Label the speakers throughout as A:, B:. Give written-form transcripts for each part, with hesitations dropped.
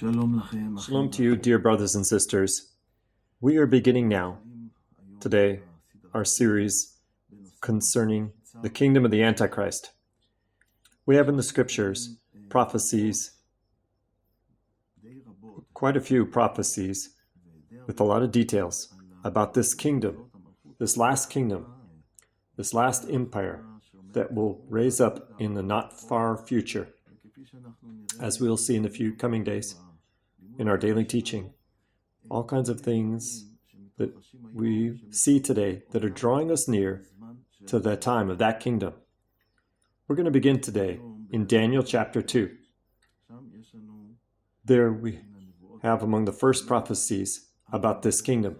A: Shalom to you, dear brothers and sisters. We are beginning now, today, our series concerning the kingdom of the Antichrist. We have in the scriptures prophecies, quite a few prophecies, with a lot of details about this kingdom, this last empire that will raise up in the not far future, as we'll see in the few coming days in our daily teaching. All kinds of things that we see today that are drawing us near to the time of that kingdom. We're going to begin today in Daniel chapter 2. There we have among the first prophecies about this kingdom.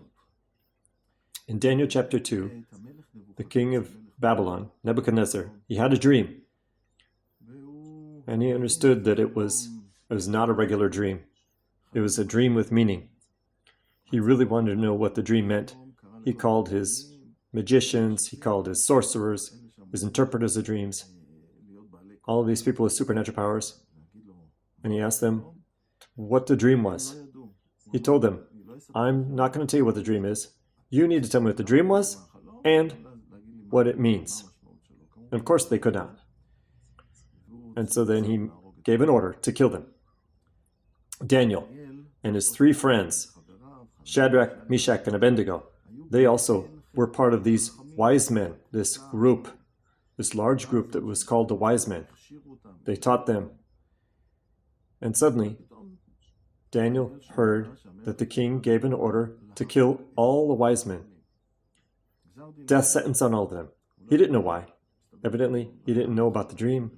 A: In Daniel chapter 2, the king of Babylon, Nebuchadnezzar, he had a dream. And he understood that it was not a regular dream. It was a dream with meaning. He really wanted to know what the dream meant. He called his magicians, he called his sorcerers, his interpreters of dreams, all of these people with supernatural powers. And he asked them what the dream was. He told them, I'm not going to tell you what the dream is. You need to tell me what the dream was and what it means. And of course they could not. And so then he gave an order to kill them. Daniel and his three friends, Shadrach, Meshach, and Abednego, they also were part of these wise men, this large group that was called the wise men. They taught them. And suddenly, Daniel heard that the king gave an order to kill all the wise men. Death sentence on all of them. He didn't know why. Evidently, he didn't know about the dream.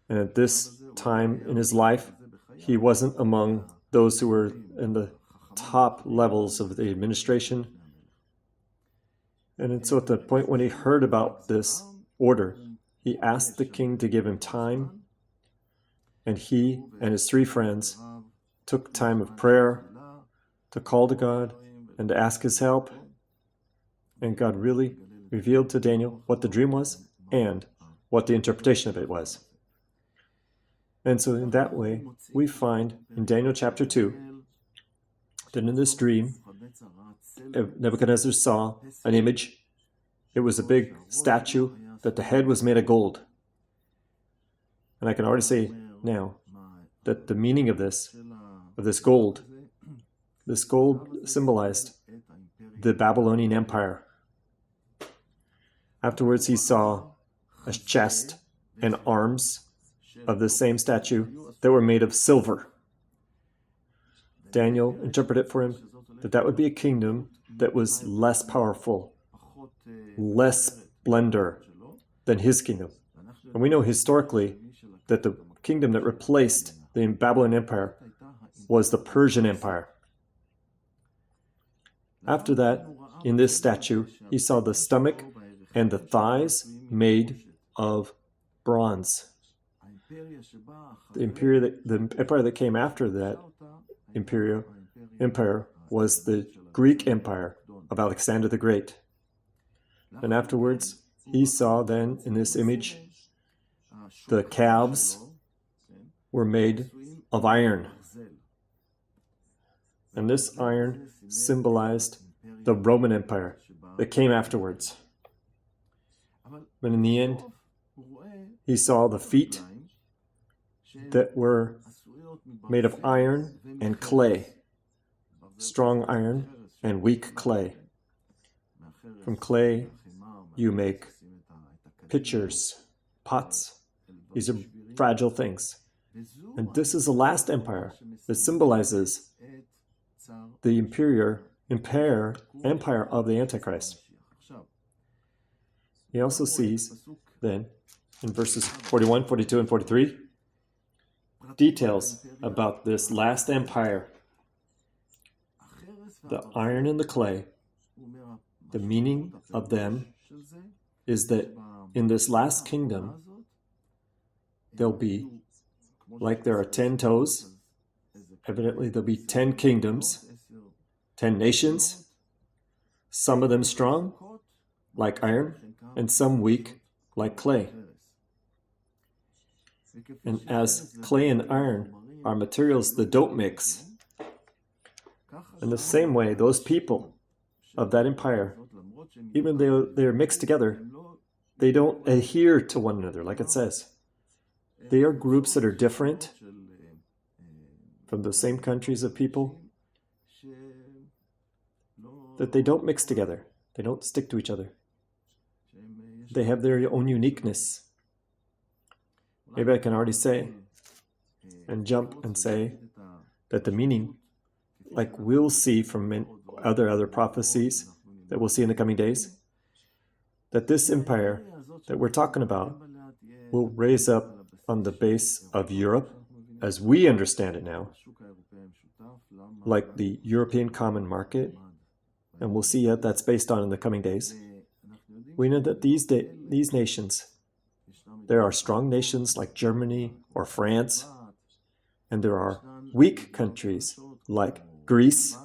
A: And at this time in his life, he wasn't among those who were in the top levels of the administration. And so at the point when he heard about this order, he asked the king to give him time. And he and his three friends took time of prayer to call to God and to ask his help. And God really revealed to Daniel what the dream was and what the interpretation of it was. And so in that way, we find in Daniel chapter 2 that in this dream, Nebuchadnezzar saw an image. It was a big statue that the head was made of gold. And I can already say now that the meaning of this gold symbolized the Babylonian Empire. Afterwards, he saw a chest and arms of the same statue that were made of silver. Daniel interpreted for him that would be a kingdom that was less powerful, less splendor than his kingdom. And we know historically that the kingdom that replaced the Babylonian Empire was the Persian Empire. After that, in this statue, he saw the stomach and the thighs made of bronze. The empire that came after that empire was the Greek Empire of Alexander the Great. And afterwards, he saw then in this image, the calves were made of iron. And this iron symbolized the Roman Empire that came afterwards. But in the end, he saw the feet that were made of iron and clay, strong iron and weak clay. From clay, you make pitchers, pots. These are fragile things. And this is the last empire that symbolizes the empire of the Antichrist. He also sees then in verses 41, 42, and 43 details about this last empire. The iron and the clay, the meaning of them is that in this last kingdom, there'll be, like there are 10 toes, evidently there'll be 10 kingdoms, 10 nations, some of them strong, like iron, and some weak, like clay. And as clay and iron are materials that don't mix. In the same way, those people of that empire, even though they're mixed together, they don't adhere to one another, like it says. They are groups that are different from the same countries of people, that they don't mix together. They don't stick to each other. They have their own uniqueness. Maybe I can already say and jump and say that the meaning, like we'll see from other prophecies that we'll see in the coming days, that this empire that we're talking about will raise up on the base of Europe as we understand it now, like the European common market, and we'll see what that's based on in the coming days. We know that these nations, there are strong nations like Germany or France, and there are weak countries like Greece,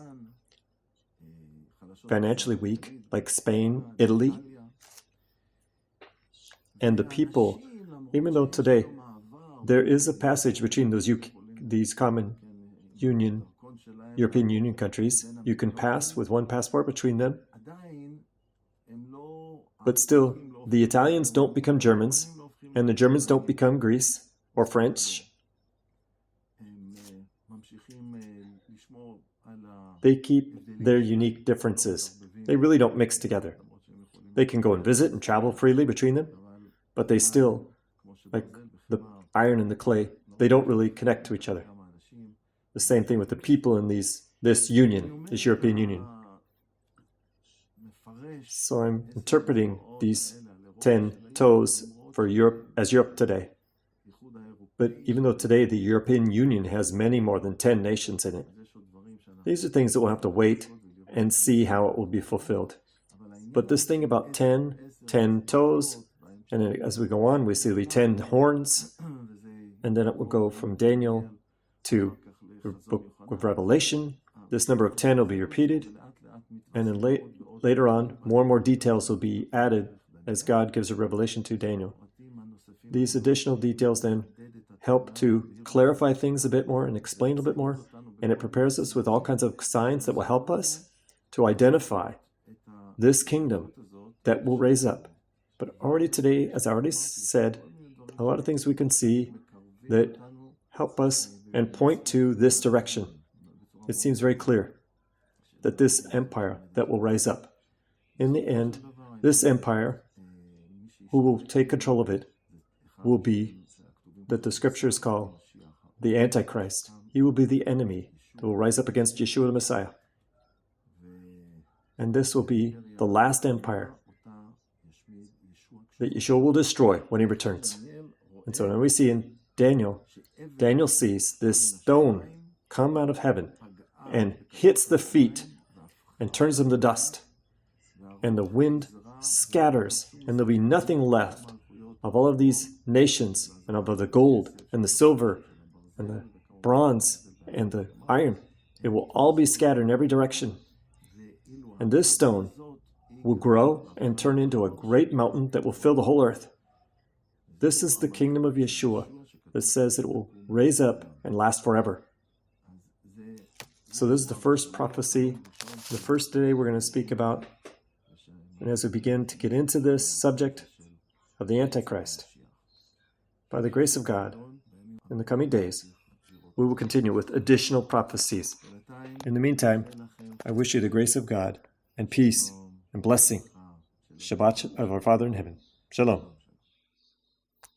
A: financially weak, like Spain, Italy. And the people, even though today there is a passage between these common European Union countries, you can pass with one passport between them, but still, the Italians don't become Germans, and the Germans don't become Greece or French. They keep their unique differences. They really don't mix together. They can go and visit and travel freely between them, but they still, like the iron and the clay, they don't really connect to each other. The same thing with the people in this union, this European Union. So I'm interpreting these 10 toes for Europe as Europe today. But even though today the European Union has many more than 10 nations in it, these are things that we'll have to wait and see how it will be fulfilled. But this thing about 10 toes, and as we go on, we see the 10 horns, and then it will go from Daniel to the book of Revelation. This number of 10 will be repeated, and then later on, more and more details will be added as God gives a revelation to Daniel. These additional details then help to clarify things a bit more and explain a bit more, and it prepares us with all kinds of signs that will help us to identify this kingdom that will raise up. But already today, as I already said, a lot of things we can see that help us and point to this direction. It seems very clear that this empire that will rise up, in the end, this empire, who will take control of it, will be that the scriptures call the Antichrist. He will be the enemy that will rise up against Yeshua the Messiah. And this will be the last empire that Yeshua will destroy when he returns. And so now we see in Daniel sees this stone come out of heaven and hits the feet and turns them to dust. And the wind scatters, and there'll be nothing left of all of these nations, and of the gold and the silver and the bronze and the iron. It will all be scattered in every direction. And this stone will grow and turn into a great mountain that will fill the whole earth. This is the kingdom of Yeshua that says it will raise up and last forever. So this is the first prophecy, the first day we're going to speak about. And as we begin to get into this subject of the Antichrist, by the grace of God, in the coming days, we will continue with additional prophecies. In the meantime, I wish you the grace of God and peace and blessing. Shabbat of our Father in heaven. Shalom.